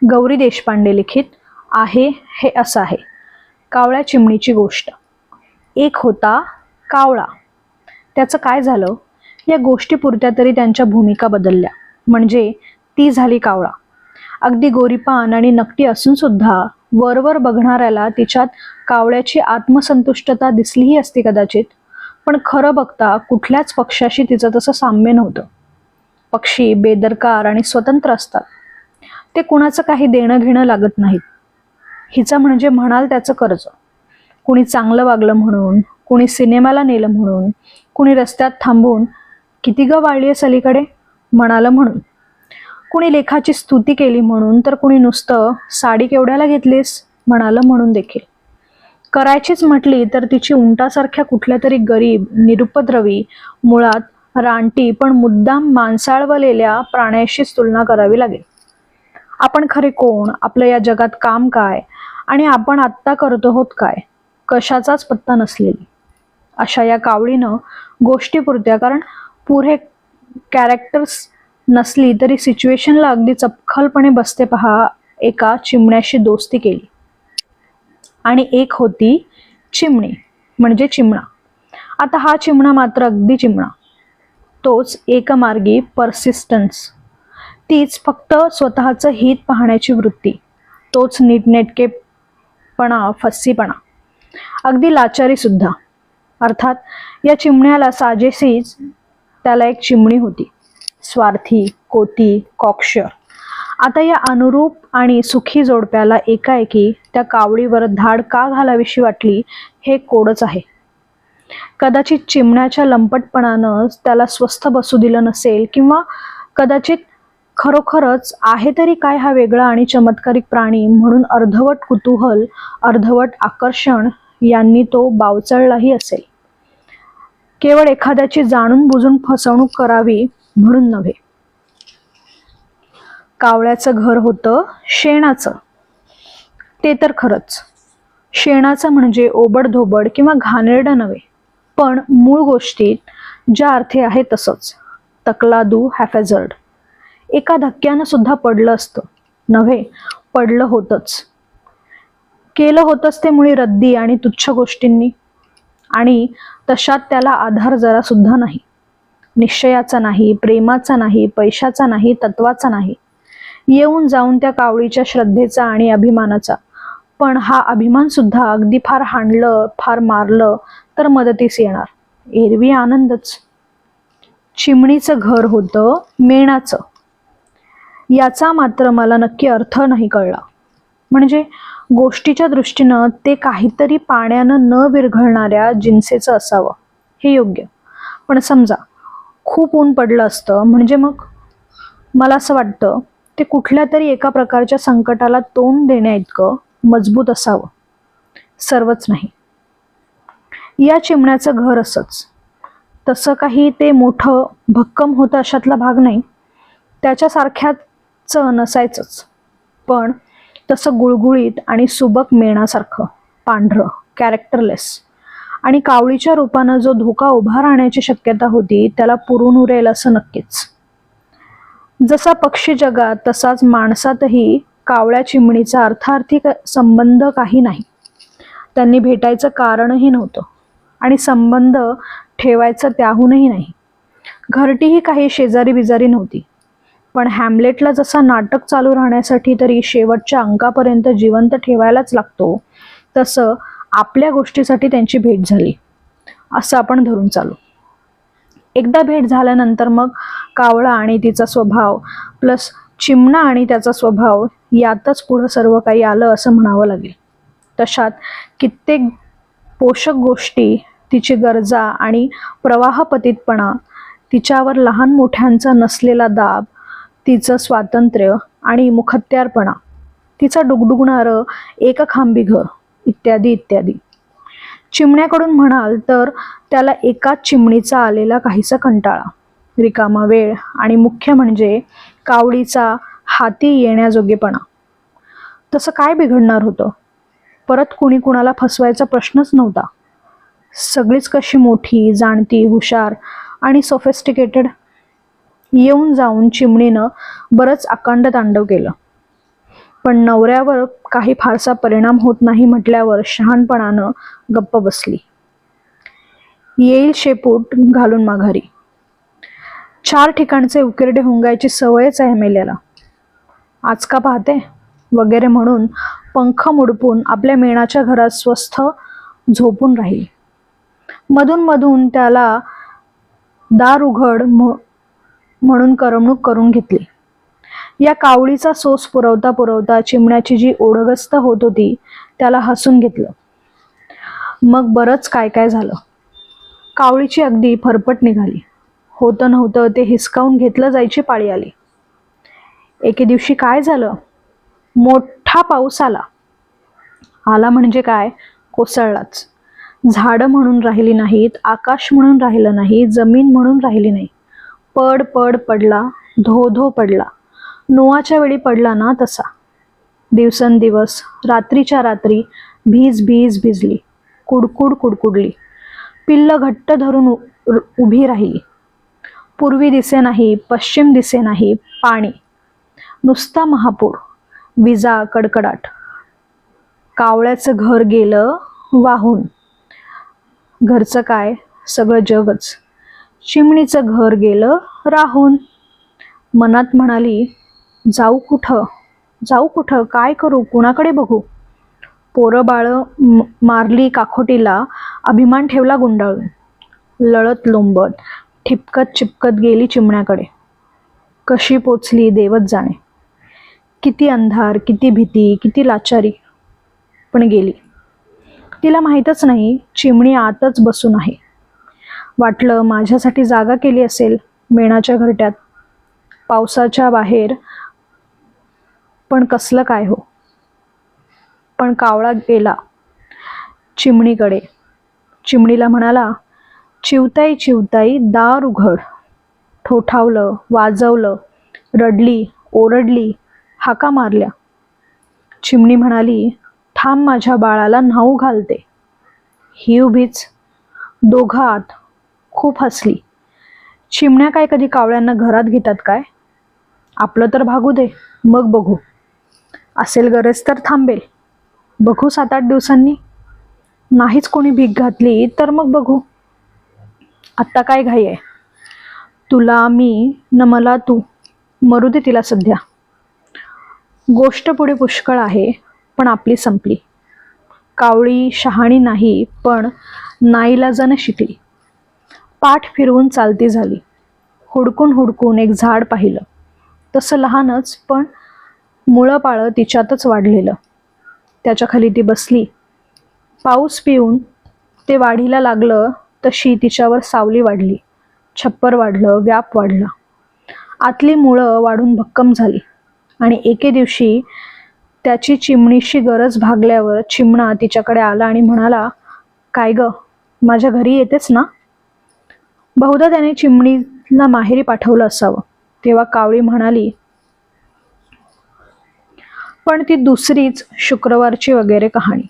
गौरी देशपांडे लिखित आहे हे असं आहे. कावळ्या चिमणीची गोष्ट. एक होता कावळा. त्याचं काय झालं? या गोष्टीपुरत्या तरी त्यांच्या भूमिका बदलल्या. म्हणजे ती झाली कावळा. अगदी गोरीपान आणि नकटी असून सुद्धा वरवर बघणाऱ्याला तिच्यात कावळ्याची आत्मसंतुष्टता दिसलीही असती कदाचित, पण खरं बघता कुठल्याच पक्षाशी तिचं तसं साम्य नव्हतं. पक्षी बेदरकार आणि स्वतंत्र असतात. ते कुणाचं काही देणं घेणं लागत नाहीत. हिचं म्हणजे म्हणाल त्याचं कर्ज. कुणी चांगलं वागलं म्हणून, कुणी सिनेमाला नेलं म्हणून, कुणी रस्त्यात थांबून किती ग वाळलीस अलीकडे म्हणालं म्हणून, कुणी लेखाची स्तुती केली म्हणून, तर कुणी नुसतं साडी केवढ्याला घेतलीस म्हणालं म्हणून देखील. करायचीच म्हटली तर तिची उंटासारख्या कुठल्या तरी गरीब, निरुपद्रवी, मुळात रानटी पण मुद्दाम माणसाळवलेल्या प्राण्याशीच तुलना करावी लागेल. आपण खरे कोण, आपलं या जगात काम काय आणि आपण आत्ता करतो आहोत काय, कशाचाच पत्ता नसलेली अशा या कावळीनं गोष्टीपुरत्या, कारण पुढे कॅरेक्टर्स नसली तरी सिच्युएशनला अगदी चपखलपणे बसते पहा, एका चिमण्याशी दोस्ती केली. आणि एक होती चिमणी म्हणजे चिमणा. आता हा चिमणा मात्र अगदी चिमणा. तोच एकमार्गी पर्सिस्टन्स. तीच फक्त स्वतःचं हित पाहण्याची वृत्ती. तोच नीटनेटकेपणा, फस्सीपणा, अगदी लाचारी सुद्धा. अर्थात या चिमण्याला साजेसीच त्याला एक चिमणी होती. स्वार्थी, कोती, कॉकशर. आता या अनुरूप आणि सुखी जोडप्याला एकाएकी त्या कावळीवर धाड का घालावीशी वाटली हे कोडच आहे. कदाचित चिमण्याच्या लंपटपणानं त्याला स्वस्थ बसू दिलं नसेल, किंवा कदाचित खरोखरच आहे तरी काय हा वेगळा आणि चमत्कारिक प्राणी म्हणून अर्धवट कुतूहल, अर्धवट आकर्षण यांनी तो बावचळलाही असेल. केवळ एखाद्याची जाणून बुजून फसवणूक करावी म्हणून नव्हे. कावळ्याचं घर होतं शेणाचं. ते तर खरंच. शेणाचं म्हणजे ओबडधोबड किंवा घाणेरडं नव्हे, पण मूळ गोष्टीत ज्या अर्थी आहे तसंच. तकलादू, हॅफॅझर्ड. एका धक्क्यानं सुद्धा पडलं असतं नव्हे, पडलं होतंच. केलं होतंच ते मुळी रद्दी आणि तुच्छ गोष्टींनी. आणि तशात त्याला आधार जरा सुद्धा नाही. निश्चयाचा नाही, प्रेमाचा नाही, पैशाचा नाही, तत्वाचा नाही. येऊन जाऊन त्या कावळीच्या श्रद्धेचा आणि अभिमानाचा. पण हा अभिमान सुद्धा अगदी फार हाणलं, फार मारलं तर मदतीस येणार. एरवी आनंदच. चिमणीचं घर होतं मेणाचं. याचा मात्र मला नक्की अर्थ नाही कळला. म्हणजे गोष्टीच्या दृष्टीनं ते काहीतरी पाण्यानं न विरघळणाऱ्या जिन्सेचं असावं हे योग्य. पण समजा खूप ऊन पडलं असतं, म्हणजे मग मला असं वाटतं ते कुठल्या तरी एका प्रकारच्या संकटाला तोंड देण्याइतकं मजबूत असावं. सर्वच नाही. या चिमण्याचं घर असंच. तसं काही ते मोठं भक्कम होतं अशातला भाग नाही. त्याच्यासारख्याच नसायचंच, पण तसं गुळगुळीत आणि सुबक मेणासारखं, पांढरं, कॅरेक्टरलेस. आणि कावळीच्या रूपानं जो धोका उभा राहण्याची शक्यता होती त्याला पुरून उरेल असं नक्कीच. जसा पक्षी जगात तसाच माणसातही कावळ्या चिमणीचा अर्थार्थी संबंध काही नाही. त्यांनी भेटायचं कारणही नव्हतं आणि संबंध ठेवायचं त्याहूनही नाही. घरटीही काही शेजारी बिजारी नव्हती. पण हॅम्लेटला जसा नाटक चालू राहण्यासाठी तरी शेवटच्या अंकापर्यंत जिवंत ठेवायलाच लागतो, तसं आपल्या गोष्टीसाठी त्यांची भेट झाली असं आपण धरून चालू. एकदा भेट झाल्यानंतर मग कावळा आणि तिचा स्वभाव प्लस चिमणा आणि त्याचा स्वभाव यातच पुढं सर्व काही आलं असं म्हणावं लागेल. तशात कित्येक पोषक गोष्टी, तिची गरजा आणि प्रवाहपतितपणा, तिच्यावर लहान मोठ्यांचा नसलेला दाब, तिचं स्वातंत्र्य आणि मुखत्यारपणा, तिचं डुगडुगणारं एकखांबी घर, इत्यादी इत्यादी. चिमण्याकडून म्हणाल तर त्याला एकाच चिमणीचा आलेला काहीसा कंटाळा, रिकामा वेळ आणि मुख्य म्हणजे कावळीचा हाती येण्याजोगेपणा. तसं काय बिघडणार होतं? परत कुणी कुणाला फसवायचा प्रश्नच नव्हता. सगळीच कशी मोठी, जाणती, हुशार आणि सोफिस्टिकेटेड. येऊन जाऊन चिमणीनं बरंच अकांड तांडव केलं. पण नवऱ्यावर काही फारसा परिणाम होत नाही म्हटल्यावर शहाणपणानं गप्प बसली. येईल शेपूट घालून माघारी. 4 ठिकाणचे उकिरडे हुंगायची सवयच आहे मेल्याला. आज का पाहते वगैरे म्हणून पंख मुडपून आपल्या मेणाच्या घरात स्वस्थ झोपून राहील. मधून मधून त्याला दार उघड म्हणून करमणूक करून घेतली. या कावळीचा सोस पुरवता पुरवता चिमण्याची जी ओढगस्त होत होती त्याला हसून घेतलं. मग बरंच काय काय झालं. कावळीची अगदी फरफट निघाली. होतं नव्हतं ते हिसकावून घेतलं जायची पाळी आली. एके दिवशी काय झालं, मोठा पाऊस आला. आला म्हणजे काय, कोसळलाच. झाडं म्हणून राहिली नाहीत, आकाश म्हणून राहिलं नाही, जमीन म्हणून राहिली नाही. पड पड पडला, धो धो पडला. नोआच्या वेळी पडला ना तसा. दिवसेंदिवस, रात्रीच्या रात्री भीज भीज भिजली, कुडकुड कुडकुडली. पिल्ल घट्ट धरून उभी राहिली. पूर्वी दिसे नाही, पश्चिम दिसे नाही, पाणी. नुसता महापूर, विजा, कडकडाट. कावळ्याचं घर गेलं वाहून. घरचं काय, सगळं जगच. चिमणीचं घर गेलं राहून. मनात म्हणाली, जाऊ कुठं, काय करू, कुणाकडे बघू. पोरं बाळं मारली काखोटीला, अभिमान ठेवला गुंडाळून. लळत लोंबत, ठिपकत चिपकत गेली चिमण्याकडे. कशी पोचली देवच जाणे. किती अंधार, किती भीती, किती लाचारी, पण गेली. तिला माहीतच नाही चिमणी आतच बसून आहे. वाटलं माझ्यासाठी जागा केली असेल मेणाच्या घरट्यात, पावसाच्या बाहेर. पण कसलं काय हो. पण कावळा गेला चिमणीकडे. चिमणीला म्हणाला, चिवताई चिवताई दार उघड. ठोठावलं, वाजवलं, रडली, ओरडली, हाका मारल्या. चिमणी म्हणाली, थांब माझ्या बाळाला न्हाऊ घालते. ही उभीच. दोघं आत. खूप हसली. चिमण्या काय कधी कावळ्यांना घरात घेतात काय. आपलं तर भागू दे, मग बघू. असेल गरज तर थांबेल. बघू 7-8 दिवसांनी. नाहीच कोणी भीक घातली तर मग बघू. आत्ता काय घाई आहे. तुला मी न मला तू. मरू दे तिला सध्या. गोष्ट पुढे पुष्कळ आहे, पण आपली संपली. कावळी शहाणी नाही, पण नाईलाजानं शिकली. पाठ फिरवून चालती झाली. हुडकून हुडकून एक झाड पाहिलं. तसं लहानच, पण मुळं पाळं तिच्यातच वाढलेलं. त्याच्या खाली ती बसली. पाऊस पिऊन ते वाढीला लागलं तशी तिच्यावर सावली वाढली, छप्पर वाढलं, व्याप वाढला. आतली मुळं वाढून भक्कम झाली. आणि एके दिवशी त्याची चिमणीशी गरज भागल्यावर चिमणा तिच्याकडे आला आणि म्हणाला, काय ग, माझ्या घरी येतेस ना. बहुधा त्याने चिमणीला माहेरी पाठवलं असावं. तेव्हा कावळी म्हणाली, पण ती दुसरीच शुक्रवारची वगैरे कहाणी.